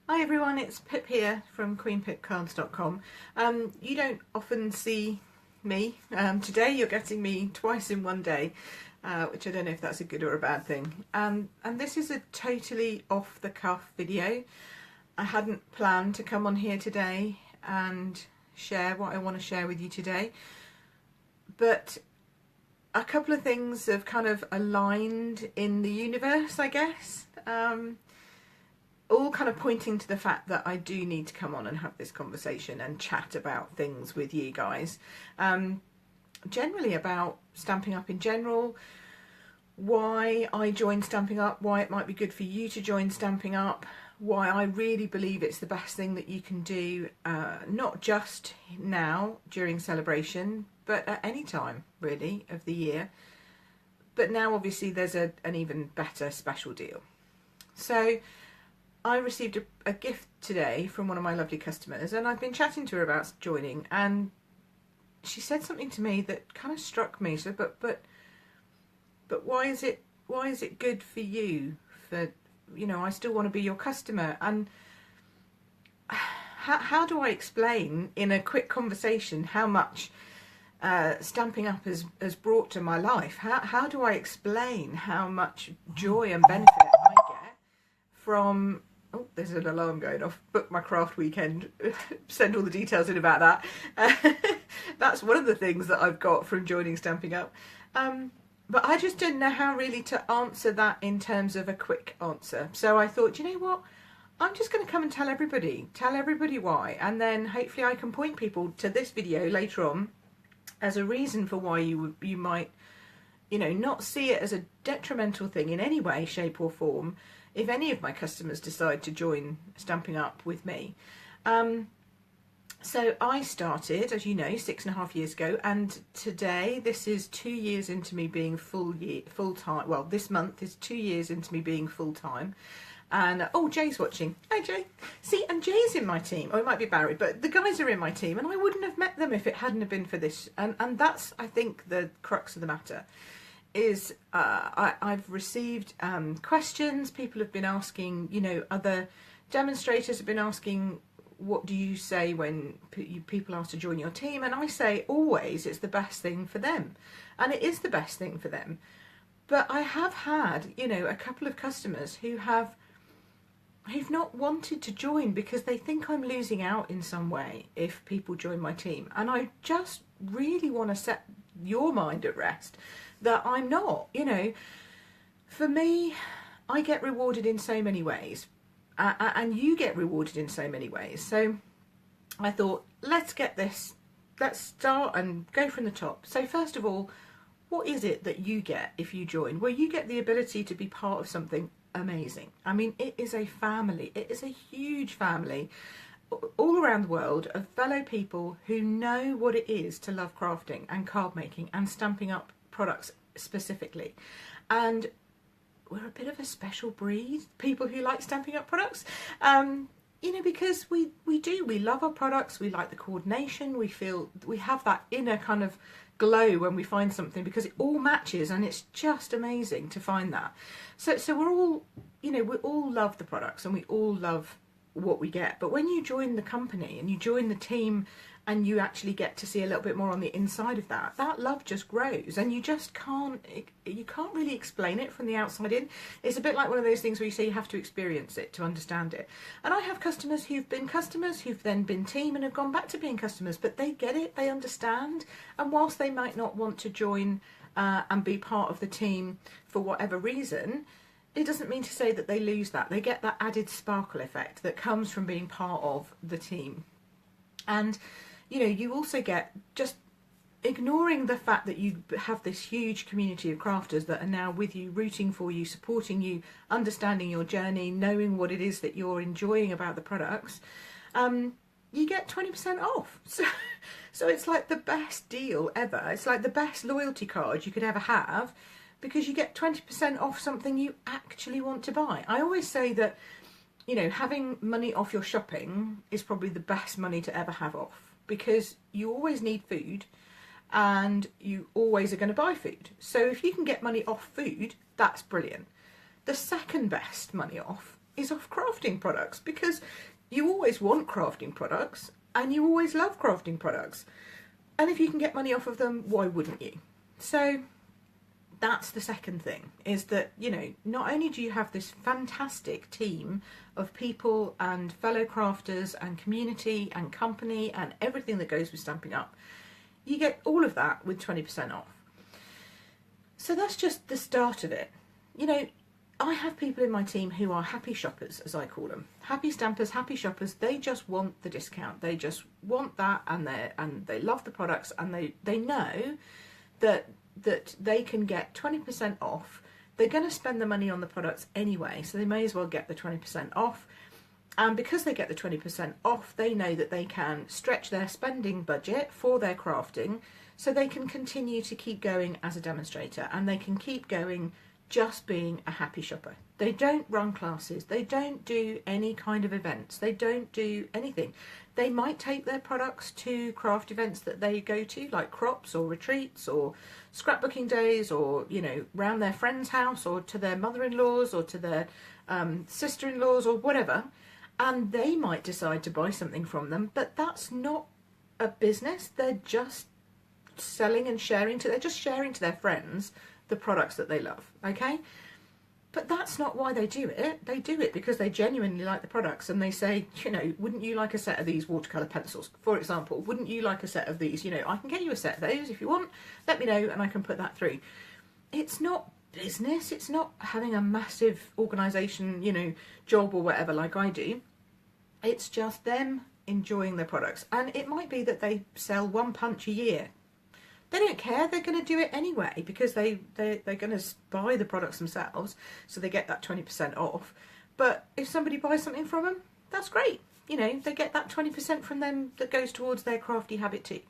Hi everyone, it's Pip here from queenpipcards.com. You don't often see me. Today you're getting me twice in one day, which I don't know if that's a good or a bad thing. And this is a totally off-the-cuff video. I hadn't planned to come on here today and share what I want to share with you today, but a couple of things have kind of aligned in the universe, I guess. All kind of pointing to the fact that I do need to come on and have this conversation and chat about things with you guys. Generally about Stampin' Up in general, why I joined Stampin' Up, why it might be good for you to join Stampin' Up, why I really believe it's the best thing that you can do, not just now during celebration, but at any time really of the year. But now obviously there's an even better special deal. So I received a gift today from one of my lovely customers, and I've been chatting to her about joining, and she said something to me that kind of struck me. So, but why is it good for you? For, you know, I still want to be your customer. And how do I explain in a quick conversation how much Stampin' Up has brought to my life? How do I explain how much joy and benefit I get from... Oh, there's an alarm going off. Book my craft weekend. Send all the details in about that. That's one of the things that I've got from joining Stampin' Up. But I just didn't know how really to answer that in terms of a quick answer. So I thought, you know what? I'm just going to come and tell everybody why. And then hopefully I can point people to this video later on as a reason for why you might, you know, not see it as a detrimental thing in any way, shape or form, if any of my customers decide to join Stampin' Up with me. So I started, as you know, 6.5 years ago, and today this is 2 years into me being full-time. Well, this month is 2 years into me being full-time. And, oh, Jay's watching. Hi, Jay. See, and Jay's in my team. Oh, it might be Barry, but the guys are in my team, and I wouldn't have met them if it hadn't have been for this. And that's, I think, the crux of the matter. Is I've received questions. People have been asking, you know, other demonstrators have been asking, what do you say when people ask to join your team? And I say always it's the best thing for them, and it is the best thing for them. But I have had, you know, a couple of customers who've not wanted to join because they think I'm losing out in some way if people join my team. And I just really want to set your mind at rest that I'm not. You know, for me, I get rewarded in so many ways, and you get rewarded in so many ways. So I thought, let's start and go from the top. So first of all, what is it that you get if you join? Well, you get the ability to be part of something amazing. I mean, it is a family. It is a huge family all around the world of fellow people who know what it is to love crafting and card making and Stampin' Up products specifically. And we're a bit of a special breed, people who like Stampin' Up products, you know, because we love our products, we like the coordination, we feel we have that inner kind of glow when we find something because it all matches, and it's just amazing to find that. So we're all, you know, we all love the products and we all love what we get. But when you join the company and you join the team and you actually get to see a little bit more on the inside of that love just grows, and you can't really explain it from the outside in. It's a bit like one of those things where you say you have to experience it to understand it. And I have customers who've been customers, who've then been team and have gone back to being customers, but they get it, they understand, and whilst they might not want to join and be part of the team for whatever reason, it doesn't mean to say that they lose that. They get that added sparkle effect that comes from being part of the team. And you know, you also get, just ignoring the fact that you have this huge community of crafters that are now with you, rooting for you, supporting you, understanding your journey, knowing what it is that you're enjoying about the products, you get 20% off. So it's like the best deal ever. It's like the best loyalty card you could ever have, because you get 20% off something you actually want to buy. I always say that, you know, having money off your shopping is probably the best money to ever have off, because you always need food and you always are going to buy food. So if you can get money off food, that's brilliant. The second best money off is off crafting products, because you always want crafting products and you always love crafting products. And if you can get money off of them, why wouldn't you? So that's the second thing, is that, you know, not only do you have this fantastic team of people and fellow crafters and community and company and everything that goes with Stampin' Up, you get all of that with 20% off. So that's just the start of it. You know, I have people in my team who are happy shoppers, as I call them. Happy stampers, happy shoppers. They just want the discount. They just want that, and they love the products, and they know that they can get 20% off. They're going to spend the money on the products anyway, so they may as well get the 20% off. And because they get the 20% off, they know that they can stretch their spending budget for their crafting, so they can continue to keep going as a demonstrator, and they can keep going just being a happy shopper. They don't run classes, they don't do any kind of events, they don't do anything. They might take their products to craft events that they go to, like crops or retreats or scrapbooking days, or, you know, round their friend's house, or to their mother-in-law's, or to their sister-in-law's, or whatever, and they might decide to buy something from them, but that's not a business. They're just selling and sharing they're just sharing to their friends the products that they love, okay? But that's not why they do it. They do it because they genuinely like the products, and they say, you know, wouldn't you like a set of these watercolour pencils, for example? Wouldn't you like a set of these? You know, I can get you a set of those if you want. Let me know and I can put that through. It's not business. It's not having a massive organisation, you know, job or whatever like I do. It's just them enjoying their products. And it might be that they sell one punch a year. They don't care, they're going to do it anyway, because they're going to buy the products themselves, so they get that 20% off. But if somebody buys something from them, that's great. You know, they get that 20% from them that goes towards their crafty habit too.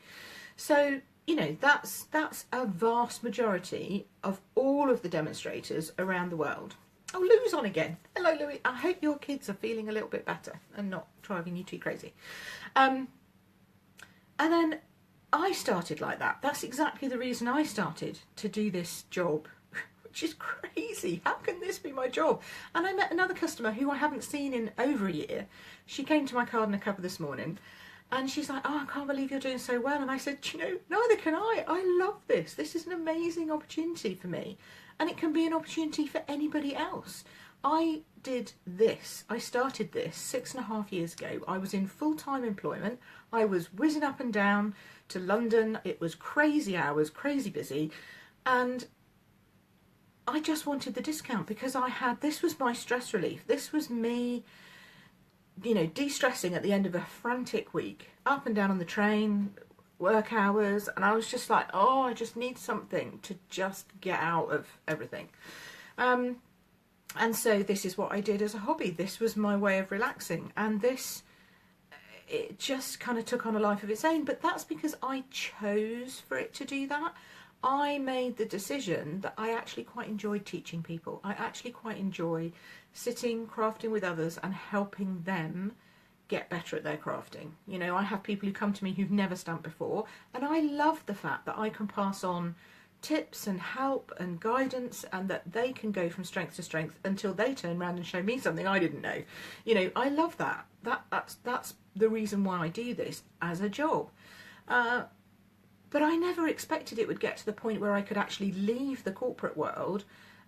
So, you know, that's a vast majority of all of the demonstrators around the world. Oh, Lou's on again. Hello, Louie. I hope your kids are feeling a little bit better and not driving you too crazy. And then I started like that. That's exactly the reason I started to do this job, which is crazy. How can this be my job? And I met another customer who I haven't seen in over a year. She came to my Gardener Cuppa this morning, and she's like, oh, I can't believe you're doing so well. And I said, you know, neither can I. I love this. This is an amazing opportunity for me. And it can be an opportunity for anybody else. I did this. I started this 6.5 years ago. I was in full-time employment. I was whizzing up and down to London. It was crazy hours, crazy busy. And I just wanted the discount because this was my stress relief. This was me, you know, de-stressing at the end of a frantic week, up and down on the train, work hours. And I was just like, oh, I just need something to just get out of everything. And so this is what I did as a hobby. This was my way of relaxing. And it just kind of took on a life of its own. But that's because I chose for it to do that. I made the decision that I actually quite enjoyed teaching people. I actually quite enjoy sitting, crafting with others and helping them get better at their crafting. You know, I have people who come to me who've never stamped before, and I love the fact that I can pass on tips and help and guidance, and that they can go from strength to strength until they turn around and show me something I didn't know. You know, I love that. That's the reason why I do this as a job. But I never expected it would get to the point where I could actually leave the corporate world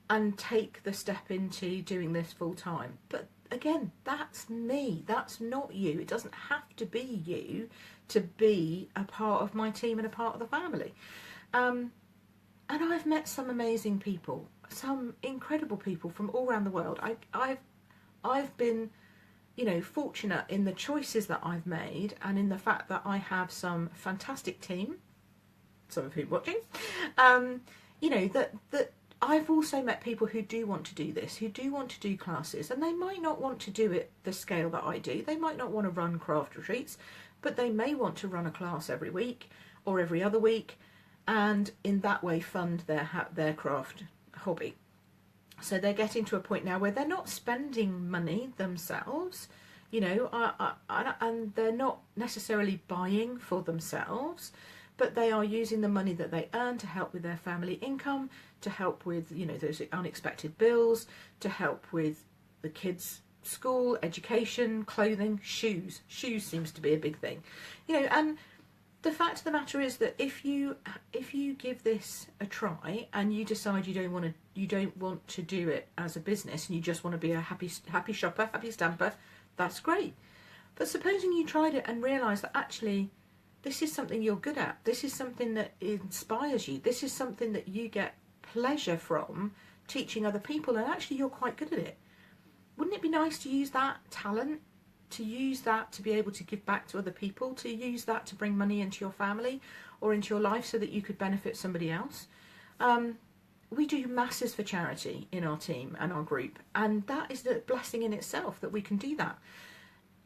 and take the step into doing this full time. But again, that's me. That's not you. It doesn't have to be you to be a part of my team and a part of the family. And I've met some amazing people, some incredible people from all around the world. I've been, you know, fortunate in the choices that I've made, and in the fact that I have some fantastic team, some of whom watching, you know, that I've also met people who do want to do this, who do want to do classes, and they might not want to do it the scale that I do. They might not want to run craft retreats, but they may want to run a class every week or every other week, and in that way fund their craft hobby. So they're getting to a point now where they're not spending money themselves, you know, and they're not necessarily buying for themselves, but they are using the money that they earn to help with their family income, to help with, you know, those unexpected bills, to help with the kids' school, education, clothing, shoes. Shoes seems to be a big thing, you know. And the fact of the matter is that if you give this a try and you decide you don't want to do it as a business and you just want to be a happy shopper, happy stamper, that's great. But supposing you tried it and realised that actually this is something you're good at, this is something that inspires you, this is something that you get pleasure from teaching other people, and actually you're quite good at it. Wouldn't it be nice to use that talent, to use that to be able to give back to other people, to use that to bring money into your family or into your life so that you could benefit somebody else? We do masses for charity in our team and our group, and that is a blessing in itself that we can do that.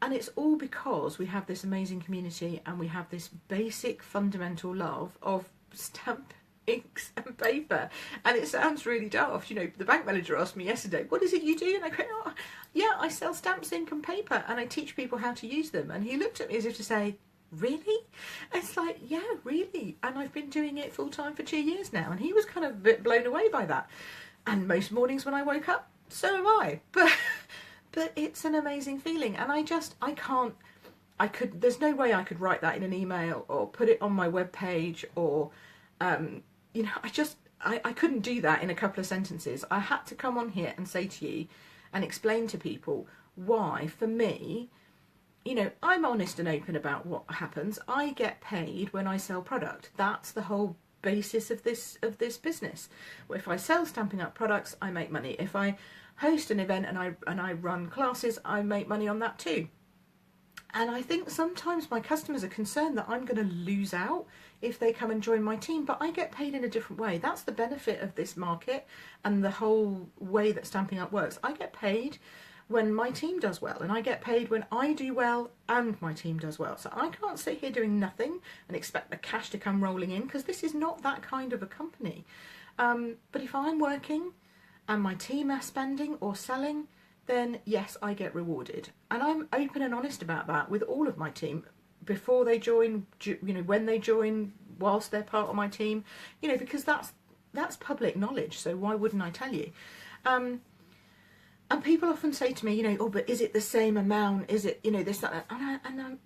And it's all because we have this amazing community and we have this basic fundamental love of stamp, inks and paper. And it sounds really daft, you know. The bank manager asked me yesterday, what is it you do? And I go, oh, yeah, I sell stamps, ink and paper, and I teach people how to use them. And he looked at me as if to say, really? It's like, yeah, really. And I've been doing it full time for 2 years now. And he was kind of a bit blown away by that. And most mornings when I woke up, so am I. But it's an amazing feeling. And there's no way I could write that in an email or put it on my webpage or, you know, I couldn't do that in a couple of sentences. I had to come on here and say to you and explain to people why, for me, you know, I'm honest and open about what happens. I get paid when I sell product. That's the whole basis of this business. If I sell Stampin' Up products, I make money. If I host an event and I run classes, I make money on that too. And I think sometimes my customers are concerned that I'm going to lose out if they come and join my team, but I get paid in a different way. That's the benefit of this market and the whole way that Stampin' Up works. I get paid when my team does well, and I get paid when I do well and my team does well. So I can't sit here doing nothing and expect the cash to come rolling in, because this is not that kind of a company. But if I'm working and my team are spending or selling, then yes, I get rewarded. And I'm open and honest about that with all of my team before they join, you know, when they join, whilst they're part of my team, you know, because that's public knowledge. So why wouldn't I tell you? And people often say to me, you know, oh, but is it the same amount? Is it, you know, this, that, and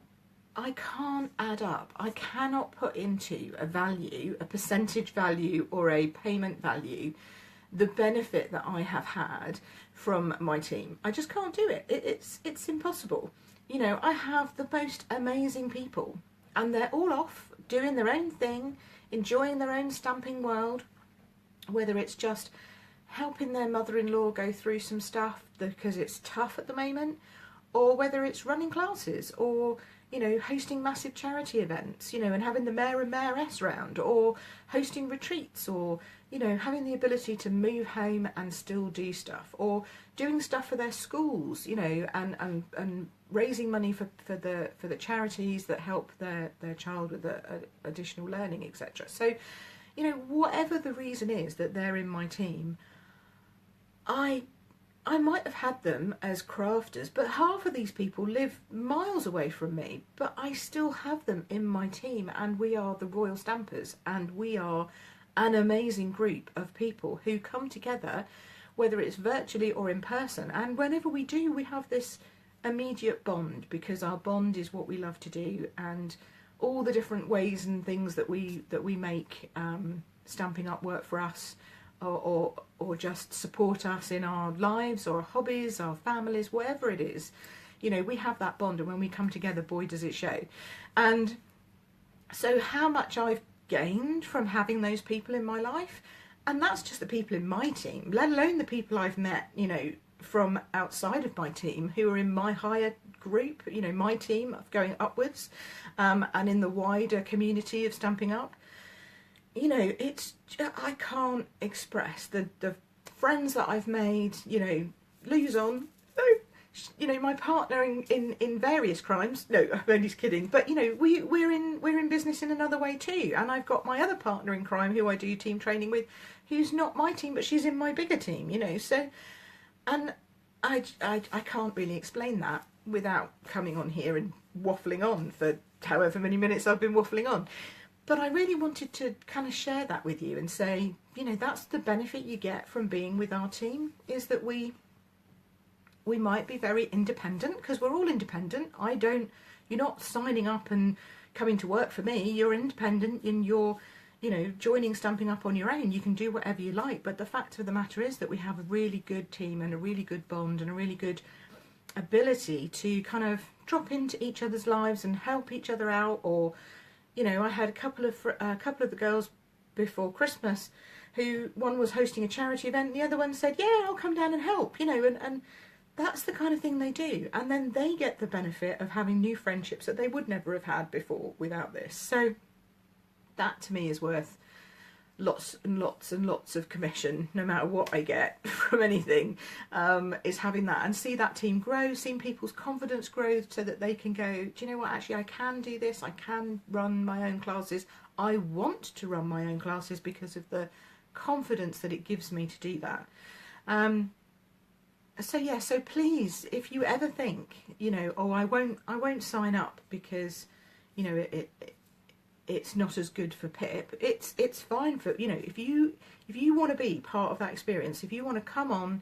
I can't add up. I cannot put into a value, a percentage value or a payment value, the benefit that I have had from my team. I just can't do it. It's impossible. You know, I have the most amazing people and they're all off doing their own thing, enjoying their own stamping world, whether it's just helping their mother-in-law go through some stuff because it's tough at the moment, or whether it's running classes, or, you know, hosting massive charity events, you know, and having the mayor and mayoress round, or hosting retreats, or, you know, having the ability to move home and still do stuff, or doing stuff for their schools, you know, and raising money for the charities that help their child with the additional learning, etc. So, you know, whatever the reason is that they're in my team, I might have had them as crafters, but half of these people live miles away from me, but I still have them in my team, and we are the Royal Stampers, and we are an amazing group of people who come together, whether it's virtually or in person, and whenever we do, we have this immediate bond, because our bond is what we love to do, and all the different ways and things that we make Stampin' Up work for us, or just support us in our lives or hobbies, our families, whatever it is, you know, we have that bond, and when we come together, boy does it show. And so how much I've gained from having those people in my life, and that's just the people in my team, let alone the people I've met, you know, from outside of my team who are in my higher group, you know, my team going upwards, and in the wider community of Stampin' Up. You know, I can't express the friends that I've made, you know, Luzon, you know, my partner in various crimes. No, I'm only kidding. But, you know, we're in business in another way too. And I've got my other partner in crime who I do team training with, who's not my team, but she's in my bigger team, you know. So, and I can't really explain that without coming on here and waffling on for however many minutes I've been waffling on. But I really wanted to kind of share that with you and say, you know, that's the benefit you get from being with our team, is that we we might be very independent, because we're all independent. You're not signing up and coming to work for me. You're independent and you're, you know, joining Stampin' Up on your own. You can do whatever you like. But the fact of the matter is that we have a really good team and a really good bond and a really good ability to kind of drop into each other's lives and help each other out. Or, you know, I had a couple of the girls before Christmas who, one was hosting a charity event, the other one said, yeah, I'll come down and help, you know, and that's the kind of thing they do. And then they get the benefit of having new friendships that they would never have had before without this. So that to me is worth lots and lots and lots of commission, no matter what I get from anything, is having that and see that team grow, seeing people's confidence grow so that they can go, do you know what, actually I can do this, I can run my own classes, I want to run my own classes because of the confidence that it gives me to do that. So yeah, so please, if you ever think, you know, oh, I won't sign up because, you know, it's not as good for Pip. It's fine for, you know, if you want to be part of that experience, if you want to come on,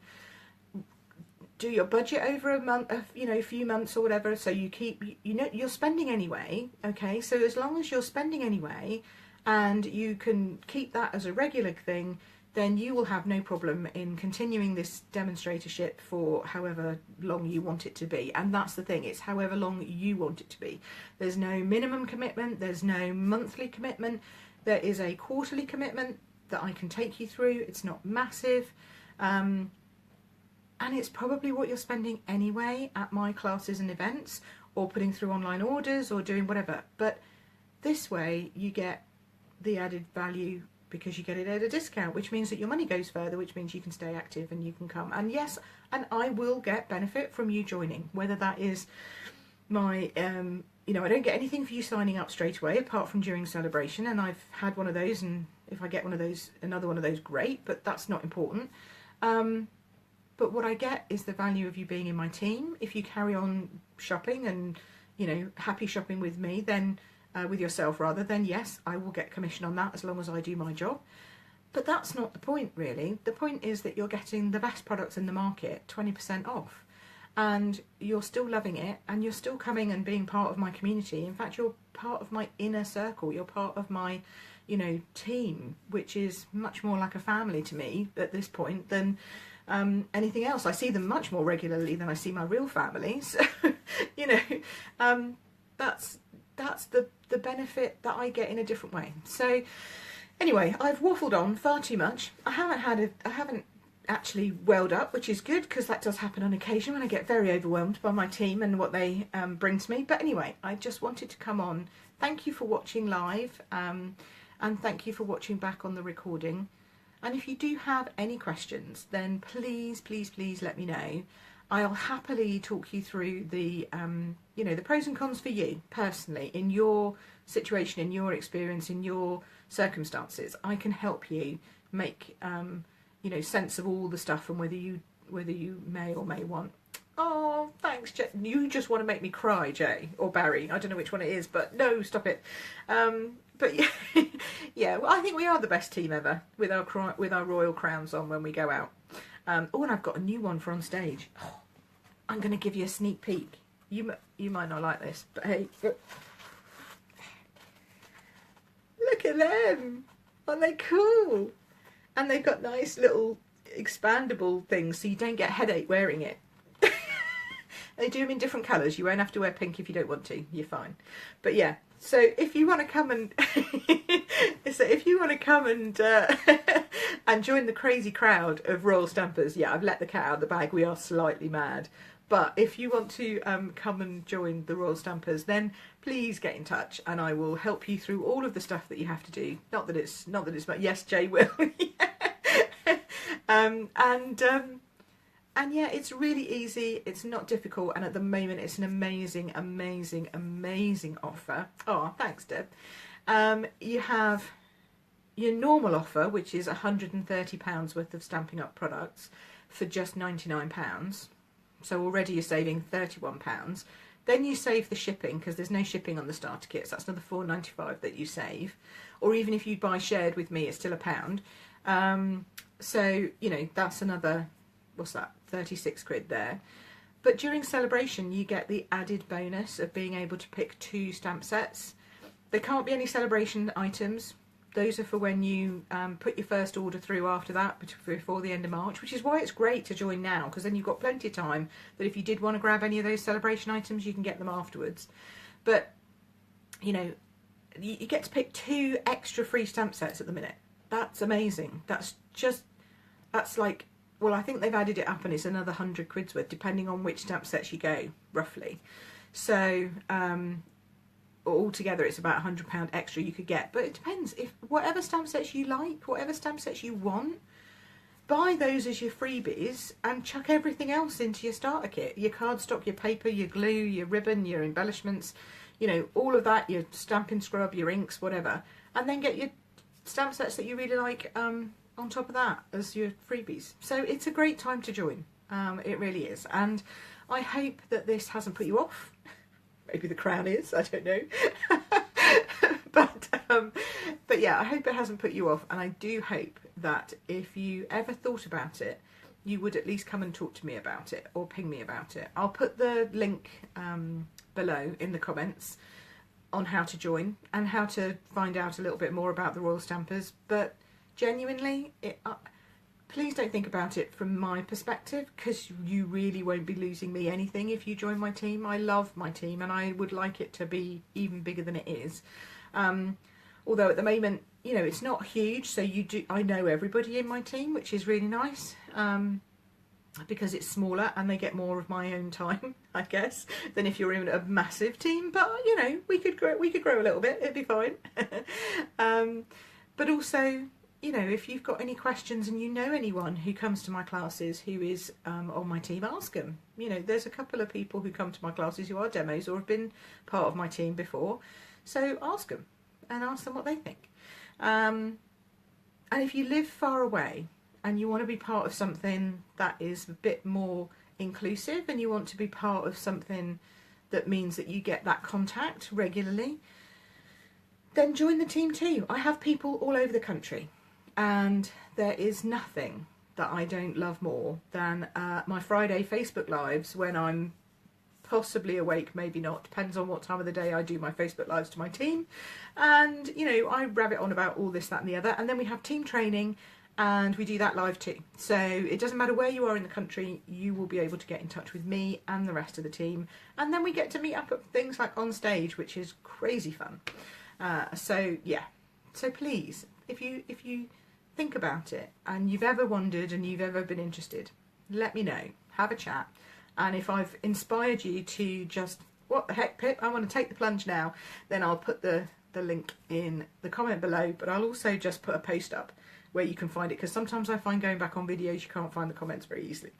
do your budget over a month, you know, a few months or whatever, so you keep, you know, you're spending anyway, okay? So as long as you're spending anyway, and you can keep that as a regular thing, then you will have no problem in continuing this demonstratorship for however long you want it to be. And that's the thing, it's however long you want it to be. There's no minimum commitment, there's no monthly commitment, there is a quarterly commitment that I can take you through. It's not massive, and it's probably what you're spending anyway at my classes and events, or putting through online orders, or doing whatever. But this way you get the added value because you get it at a discount, which means that your money goes further, which means you can stay active and you can come. And yes, and I will get benefit from you joining, whether that is my, you know, I don't get anything for you signing up straight away apart from during celebration, and I've had one of those, and if I get one of those, another one of those, great, but that's not important. But what I get is the value of you being in my team. If you carry on shopping and, you know, happy shopping with me, then with yourself rather, then yes, I will get commission on that as long as I do my job. But that's not the point really. The point is that you're getting the best products in the market 20% off, and you're still loving it, and you're still coming and being part of my community. In fact, you're part of my inner circle, you're part of my, you know, team, which is much more like a family to me at this point than anything else. I see them much more regularly than I see my real family, so you know, that's the benefit that I get in a different way. So anyway, I've waffled on far too much. I haven't actually welled up, which is good, because that does happen on occasion when I get very overwhelmed by my team and what they bring to me. But anyway, I just wanted to come on. Thank you for watching live, and thank you for watching back on the recording. And if you do have any questions, then please, please, please let me know. I'll happily talk you through the, you know, the pros and cons for you personally, in your situation, in your experience, in your circumstances. I can help you make, you know, sense of all the stuff, and whether you may or may want. Oh, thanks, Jay. You just want to make me cry, Jay, or Barry. I don't know which one it is, but no, stop it. But yeah, yeah. Well, I think we are the best team ever with our royal crowns on when we go out. Oh, and I've got a new one for on stage. Oh, I'm going to give you a sneak peek. You might not like this, but hey, look at them. Aren't they cool? And they've got nice little expandable things, so you don't get a headache wearing it. They do them in different colours. You won't have to wear pink if you don't want to. You're fine. But yeah, so if you want to come and and join the crazy crowd of royal stampers, yeah, I've let the cat out of the bag. We are slightly mad. But if you want to come and join the royal stampers, then please get in touch, and I will help you through all of the stuff that you have to do. Not that it's yes, Jay will. And yeah, it's really easy, it's not difficult, and at the moment it's an amazing, amazing, amazing offer. Oh, thanks, Deb. You have your normal offer, which is £130 worth of Stampin' Up products for just £99. So already you're saving £31. Then you save the shipping, because there's no shipping on the starter kits. That's another £4.95 that you save. Or even if you buy shared with me, it's still £1. So, you know, that's another, what's that, 36 quid there. But during celebration, you get the added bonus of being able to pick 2 stamp sets. There can't be any celebration items. Those are for when you put your first order through after that, before the end of March, which is why it's great to join now, because then you've got plenty of time that if you did want to grab any of those celebration items, you can get them afterwards. But, you know, you get to pick 2 extra free stamp sets at the minute. That's amazing. That's like, well, I think they've added it up and it's another 100 quid's worth, depending on which stamp sets you go, roughly. So, altogether it's about £100 extra you could get. But it depends. If whatever stamp sets you like, whatever stamp sets you want, buy those as your freebies and chuck everything else into your starter kit. Your cardstock, your paper, your glue, your ribbon, your embellishments, you know, all of that, your stamping scrub, your inks, whatever. And then get your stamp sets that you really like on top of that as your freebies. So it's a great time to join. It really is. And I hope that this hasn't put you off. Maybe the crown is, I don't know. But yeah, I hope it hasn't put you off. And I do hope that if you ever thought about it, you would at least come and talk to me about it or ping me about it. I'll put the link below in the comments on how to join and how to find out a little bit more about the Royal Stampers. But genuinely, please don't think about it from my perspective, because you really won't be losing me anything if you join my team. I love my team and I would like it to be even bigger than it is. Although at the moment, you know, it's not huge, so I know everybody in my team, which is really nice, because it's smaller and they get more of my own time, I guess, than if you're in a massive team. But you know, we could grow a little bit, it'd be fine. But also, you know, if you've got any questions and you know anyone who comes to my classes who is on my team, ask them. You know, there's a couple of people who come to my classes who are demos or have been part of my team before, so ask them and ask them what they think. And if you live far away and you want to be part of something that is a bit more inclusive and you want to be part of something that means that you get that contact regularly, then join the team too. I have people all over the country, and there is nothing that I don't love more than my Friday Facebook Lives, when I'm possibly awake, maybe not, depends on what time of the day I do my Facebook Lives to my team. And, you know, I rabbit on about all this, that and the other, and then we have team training and we do that live too. So it doesn't matter where you are in the country, you will be able to get in touch with me and the rest of the team. And then we get to meet up at things like on stage, which is crazy fun. So yeah, so please, if you think about it and you've ever wondered and you've ever been interested, let me know, have a chat. And if I've inspired you to just, what the heck, Pip, I want to take the plunge now, then I'll put the link in the comment below, but I'll also just put a post up where you can find it, because sometimes I find going back on videos you can't find the comments very easily.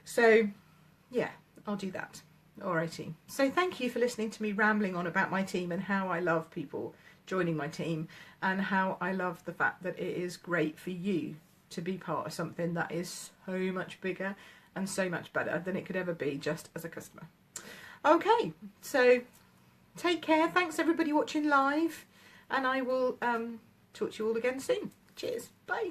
So yeah, I'll do that. Alrighty, so thank you for listening to me rambling on about my team and how I love people joining my team, and how I love the fact that it is great for you to be part of something that is so much bigger and so much better than it could ever be just as a customer. Okay, so take care. Thanks everybody watching live, and I will talk to you all again soon. Cheers. Bye.